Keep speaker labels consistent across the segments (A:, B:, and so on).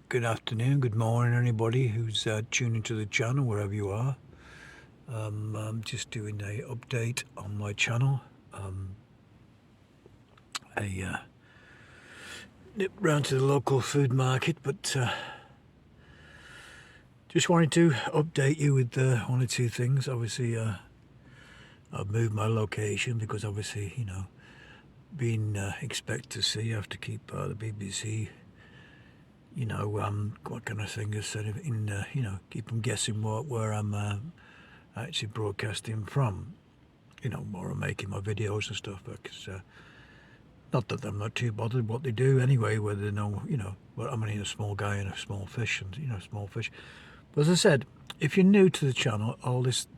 A: Good afternoon, good morning, anybody who's tuning to the channel, wherever you are. I'm just doing a update on my channel. I nipped round to the local food market, but just wanted to update you with one or two things. Obviously, I've moved my location because obviously, you know, being expect to see, you have to keep the BBC, you know, what kind of thing is sort of in, you know, keep them guessing where I'm actually broadcasting from, you know, more I'm making my videos and stuff, because not that I'm not too bothered what they do anyway, whether they know, you know, well, I'm only a small guy and a small fish, and, you know, small fish. But as I said, if you're new to the channel, all this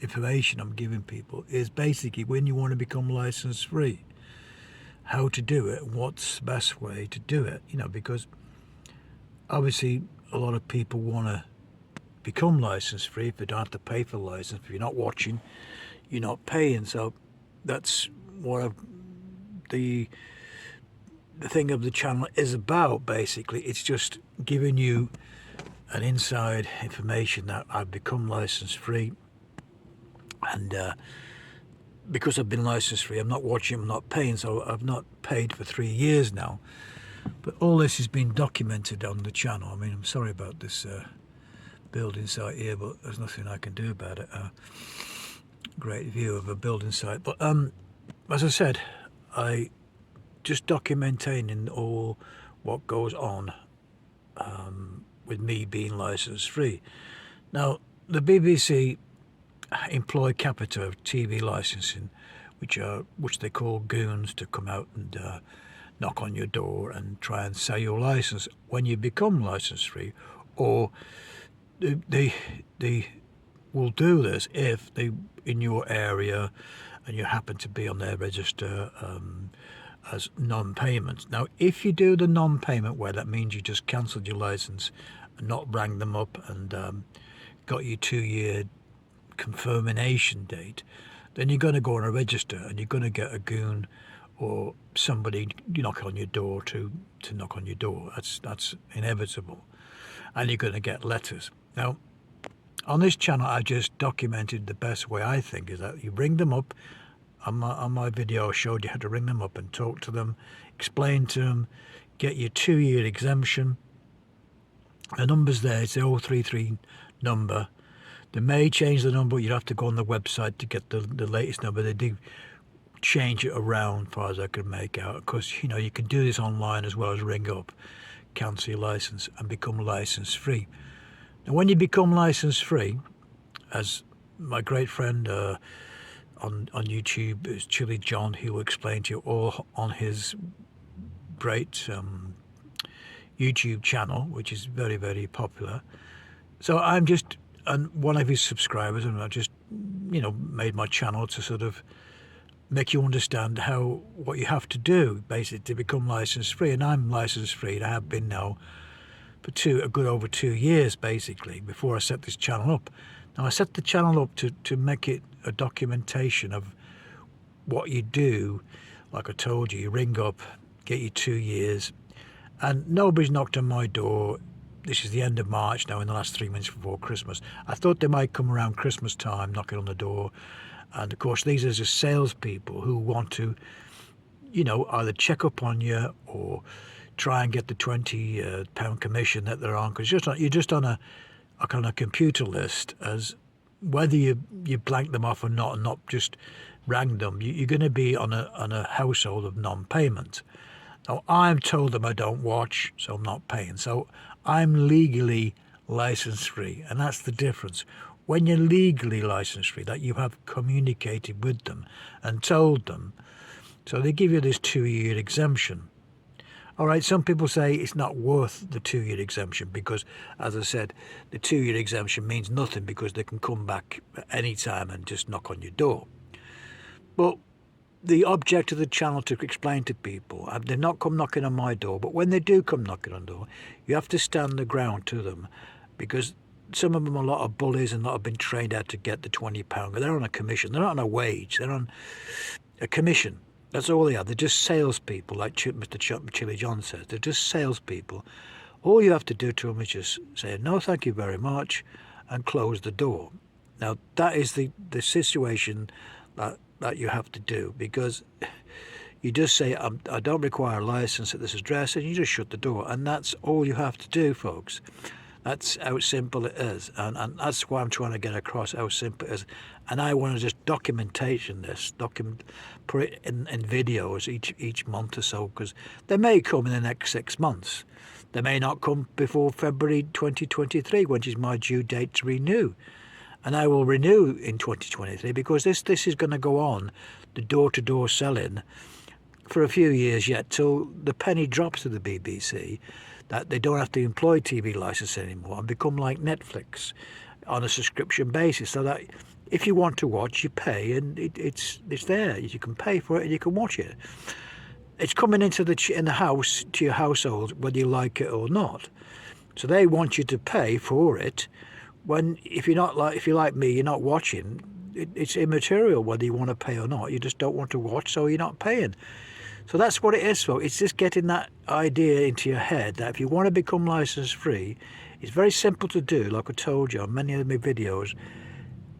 A: information I'm giving people is basically when you want to become license free, how to do it, what's the best way to do it, you know, because obviously a lot of people want to become license free if they don't have to pay for the license. If you're not watching, you're not paying. So that's what the thing of the channel is about. Basically, it's just giving you an inside information that I've become license free, and because I've been license free, I'm not watching, I'm not paying, so I've not paid for 3 years now. But all this has been documented on the channel. I mean, I'm sorry about this building site here, but there's nothing I can do about it. Great view of a building site, but as I said, I just documenting all what goes on with me being license free. Now, the BBC employ capita of TV licensing, which they call goons, to come out and knock on your door and try and sell your license when you become license free, or they will do this if they in your area and you happen to be on their register as non-payment. Now, if you do the non-payment way, that means you just cancelled your license and not rang them up and got your 2-year confirmation date, then you're going to go on a register and you're going to get a goon or somebody knock on your door to knock on your door. That's inevitable, and you're going to get letters. Now, on this channel, I just documented the best way I think is that you ring them up. On my video, I showed you how to ring them up and talk to them, explain to them, get your 2-year exemption. The number's there, it's the 033 number. They may change the number, you'd have to go on the website to get the latest number. They do change it around, as far as I can make out, because, you know, you can do this online as well as ring up, cancel your license and become license free. Now, when you become license free, as my great friend on YouTube is Chili John, he will explain to you all on his great YouTube channel, which is very, very popular. So I'm just one of his subscribers, and I just, you know, made my channel to sort of make you understand what you have to do basically to become license free. And I'm license free, and I have been now for a good over 2 years basically before I set this channel up. Now, I set the channel up to make it a documentation of what you do. Like I told you, you ring up, get your 2 years, and nobody's knocked on my door. This is the end of March now, in the last 3 months before Christmas. I thought they might come around Christmas time knocking on the door, and of course these are just salespeople who want to, you know, either check up on you or try and get the £20 commission that they're on, because you're just on a kind of computer list, as whether you blank them off or not, and not just rang them, you're going to be on a household of non-payment. Now, I'm told them I don't watch, so I'm not paying. So I'm legally license free, and that's the difference. When you're legally license free, that you have communicated with them and told them, so they give you this 2-year exemption. All right, some people say it's not worth the 2-year exemption because, as I said, the 2-year exemption means nothing because they can come back at any time and just knock on your door. But the object of the channel to explain to people, they've not come knocking on my door, but when they do come knocking on the door, you have to stand the ground to them, because some of them are a lot of bullies and a lot have been trained out to get the £20. They're on a commission. They're not on a wage. They're on a commission. That's all they are. They're just salespeople, like Mr. Chili John says. They're just salespeople. All you have to do to them is just say, no, thank you very much, and close the door. Now, that is the situation that you have to do, because you just say, I don't require a license at this address, and you just shut the door. And that's all you have to do, folks. That's how simple it is. And that's why I'm trying to get across how simple it is. And I want to just put it in videos each month or so, because they may come in the next 6 months. They may not come before February 2023, which is my due date to renew. And I will renew in 2023, because this is going to go on, the door-to-door selling, for a few years yet, till the penny drops to the BBC, that they don't have to employ TV license anymore and become like Netflix on a subscription basis, so that if you want to watch, you pay, and it's there. You can pay for it and you can watch it. It's coming into in the house, to your household, whether you like it or not. So they want you to pay for it. When if you're like me, you're not watching. It's immaterial whether you want to pay or not. You just don't want to watch, so you're not paying. So that's what it is, folks. It's just getting that idea into your head that if you want to become license free, it's very simple to do. Like I told you on many of my videos,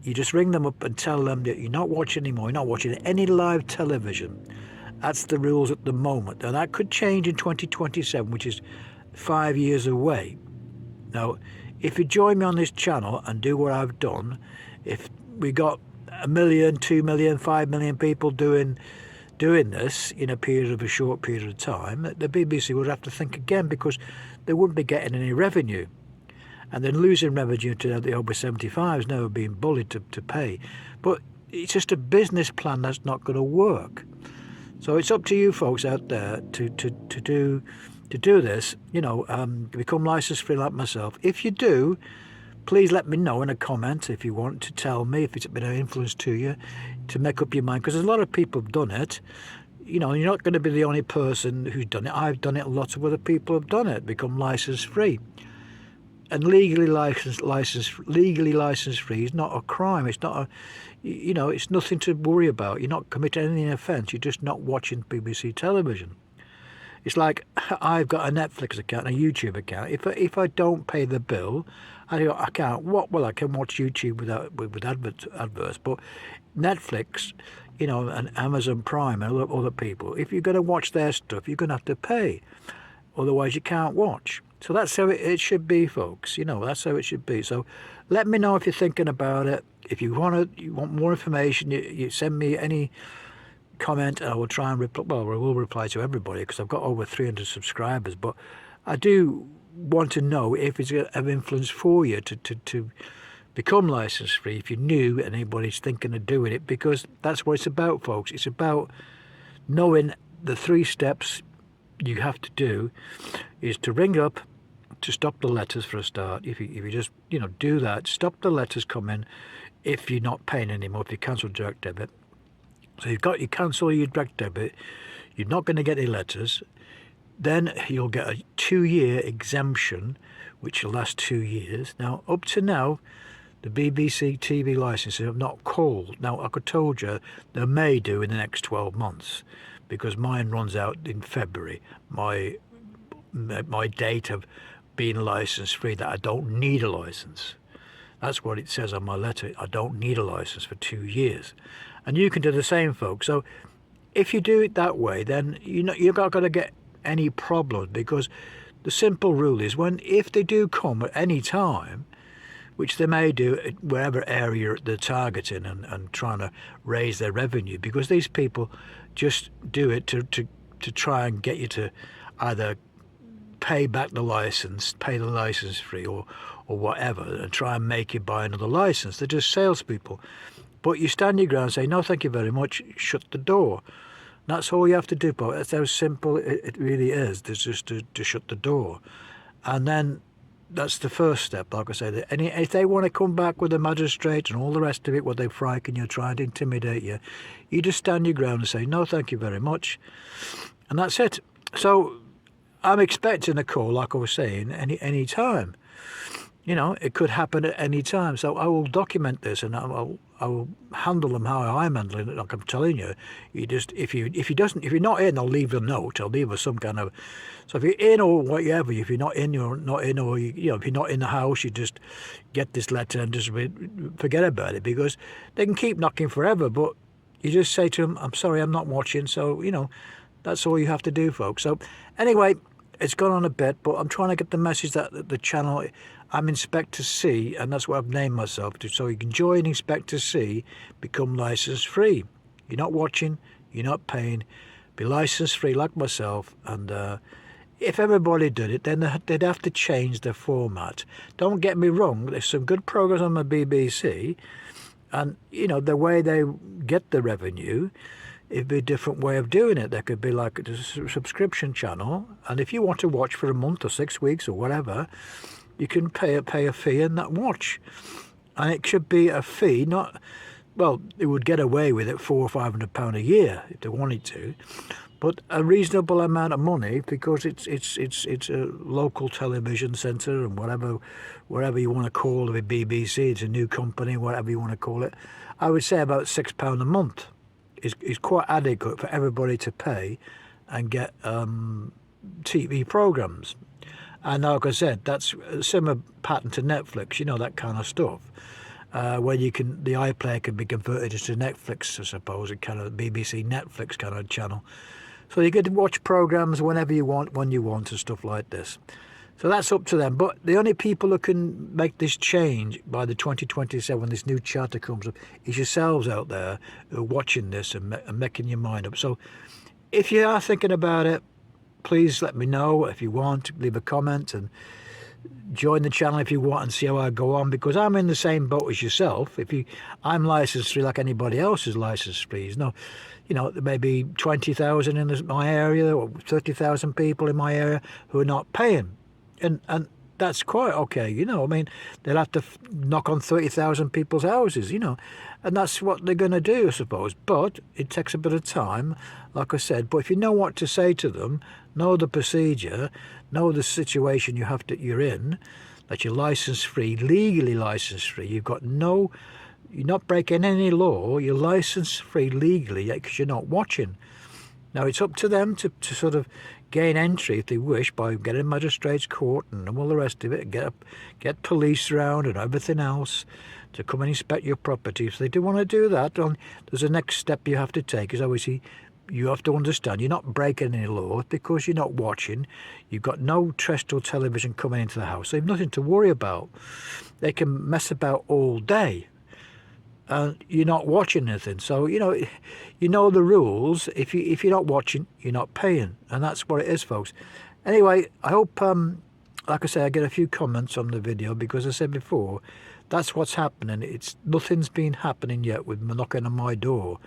A: you just ring them up and tell them that you're not watching anymore. You're not watching any live television. That's the rules at the moment. Now, that could change in 2027, which is 5 years away. Now, if you join me on this channel and do what I've done, if we got 1 million, 2 million, 5 million people doing this in a short period of time, the BBC would have to think again, because they wouldn't be getting any revenue. And then losing revenue to the over 75s now being bullied to pay. But it's just a business plan that's not going to work. So it's up to you folks out there to do this, become license free like myself. If you do, please let me know in a comment if you want to tell me if it's been an influence to you, to make up your mind, because there's a lot of people have done it. You're not going to be the only person who's done it. I've done it. Lots of other people have done it, become license free. And legally licensed free is not a crime. It's not it's nothing to worry about. You're not committing any offence. You're just not watching BBC television. It's like I've got a Netflix account, a YouTube account. If I don't pay the bill, I can't. Well, I can watch YouTube with adverts, but Netflix, and Amazon Prime and other people, if you're going to watch their stuff, you're going to have to pay. Otherwise, you can't watch. So that's how it should be, folks. That's how it should be. So let me know if you're thinking about it. If you want more information, you send me any comment, and I will try and reply. Well, I will reply to everybody, because I've got over 300 subscribers. But I do want to know if it's going to have influence for you to become license free, if you're new and anybody's thinking of doing it, because that's what it's about, folks. It's about knowing the 3 steps you have to do is to ring up, to stop the letters for a start. If you just do that, stop the letters coming if you're not paying anymore, if you cancel direct debit. So you cancel your direct debit, you're not going to get any letters. Then you'll get a 2-year exemption, which will last 2 years. Now, up to now, the BBC TV licenses have not called. Now, like I told you, they may do in the next 12 months, because mine runs out in February. My date of being license free, that I don't need a license. That's what it says on my letter. I don't need a license for 2 years. And you can do the same, folks. So if you do it that way, then you're not going to get any problems, because the simple rule is if they do come at any time, which they may do wherever area they're targeting and trying to raise their revenue, because these people just do it to to try and get you to either pay back the license, pay the license fee, or whatever, and try and make you buy another license. They're just salespeople. But you stand your ground and say, no, thank you very much, shut the door. And that's all you have to do, Paul. That's how simple it really is. There's just to shut the door. And then that's the first step, like I said. If they want to come back with the magistrate and all the rest of it, where they frighten you, trying to intimidate you, you just stand your ground and say, no, thank you very much. And that's it. So I'm expecting a call, like I was saying, any time. You know, it could happen at any time. So I will document this, and I will handle them how I'm handling it. Like I'm telling you, you just if you're not in, I'll leave a note. I'll leave some kind of. So if you're in or whatever, if you're not in, you're not in, or if you're not in the house, you just get this letter and just forget about it, because they can keep knocking forever. But you just say to them, "I'm sorry, I'm not watching." So that's all you have to do, folks. So anyway, it's gone on a bit, but I'm trying to get the message that the channel, I'm Inspector C, and that's what I've named myself to. So you can join Inspector C, become license free. You're not watching, you're not paying, be license free like myself. And if everybody did it, then they'd have to change their format. Don't get me wrong, there's some good programs on the BBC, and the way they get the revenue, it'd be a different way of doing it. There could be like a subscription channel, and if you want to watch for a month or 6 weeks or whatever, you can pay a fee and not watch. And it should be a fee, they would get away with it £400 or £500 a year if they wanted to, but a reasonable amount of money, because it's a local television centre, and whatever you want to call the BBC, it's a new company, whatever you want to call it. I would say about £6 a month is quite adequate for everybody to pay and get TV programmes. And like I said, that's a similar pattern to Netflix, that kind of stuff, where the iPlayer can be converted into Netflix, I suppose, a kind of BBC Netflix kind of channel. So you get to watch programmes whenever you want, when you want, and stuff like this. So that's up to them. But the only people who can make this change by the 2027, when this new charter comes up, is yourselves out there who are watching this and making your mind up. So if you are thinking about it, please let me know. If you want, leave a comment and join the channel if you want, and see how I go on, because I'm in the same boat as yourself. I'm licensed free like anybody else is licensed free. There may be 20,000 in my area, or 30,000 people in my area who are not paying. And that's quite okay, they'll have to knock on 30,000 people's houses, and that's what they're going to do, I suppose. But it takes a bit of time, like I said. But if you know what to say to them, know the procedure, know the situation you're in, that you're license free, legally license free, you're not breaking any law, you're license free legally, because you're not watching. Now it's up to them to sort of gain entry if they wish by getting magistrates court and all the rest of it, and get police around and everything else to come and inspect your property. If they do want to do that, there's a next step you have to take, is obviously you have to understand you're not breaking any law because you're not watching. You've got no terrestrial television coming into the house, so you've nothing to worry about. They can mess about all day and you're not watching anything. So you know the rules. If you're not watching, you're not paying, and that's what it is, folks. Anyway, I hope like I say, I get a few comments on the video, because I said before, that's what's happening. Nothing's been happening yet with knocking on my door.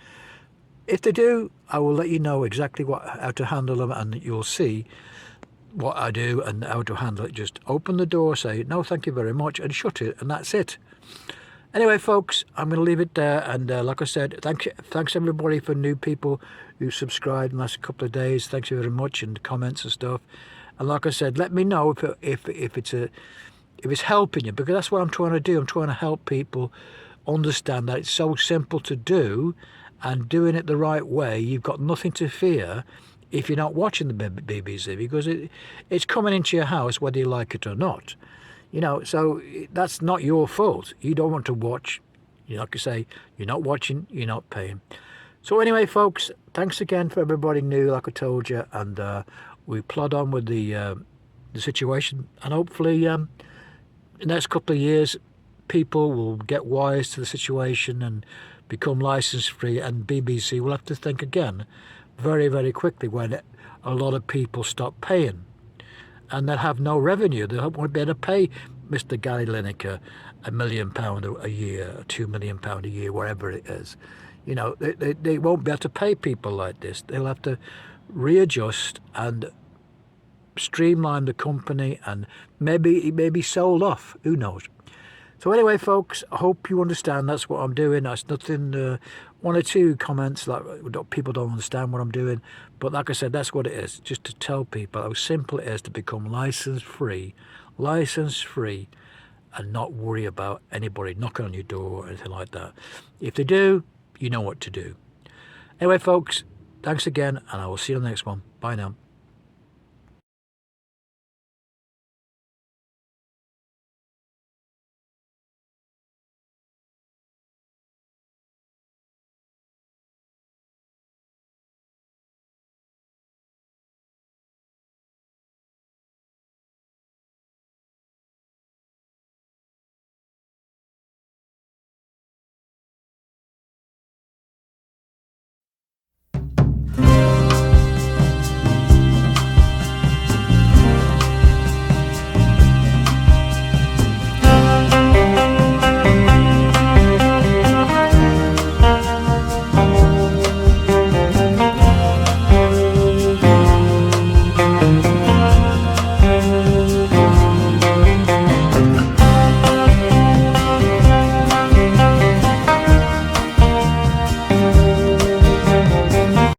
A: If they do, I will let you know exactly how to handle them, and you'll see what I do and how to handle it. Just open the door, say no thank you very much, and shut it, and that's it. Anyway, folks, I'm going to leave it there. And like I said, thanks everybody for new people who subscribed in the last couple of days. Thanks you very much, and comments and stuff. And like I said, let me know if it's helping you, because that's what I'm trying to do. I'm trying to help people understand that it's so simple to do, and doing it the right way. You've got nothing to fear if you're not watching the BBC, because it's coming into your house whether you like it or not. So that's not your fault. You don't want to watch. Like I say, you're not watching, you're not paying. So anyway, folks, thanks again for everybody new, like I told you, and we plod on with the situation, and hopefully in the next couple of years, people will get wise to the situation and become license free, and BBC will have to think again very, very quickly when a lot of people stop paying, and they'll have no revenue. They won't be able to pay Mr. Gary Lineker £1 million a year, or £2 million a year, whatever it is. You know, they won't be able to pay people like this. They'll have to readjust and streamline the company, and maybe it may be sold off. Who knows? So anyway, folks, I hope you understand that's what I'm doing. That's nothing, one or two comments like people don't understand what I'm doing. But like I said, that's what it is. Just to tell people how simple it is to become license free, and not worry about anybody knocking on your door or anything like that. If they do, you know what to do. Anyway, folks, thanks again, and I will see you on the next one. Bye now.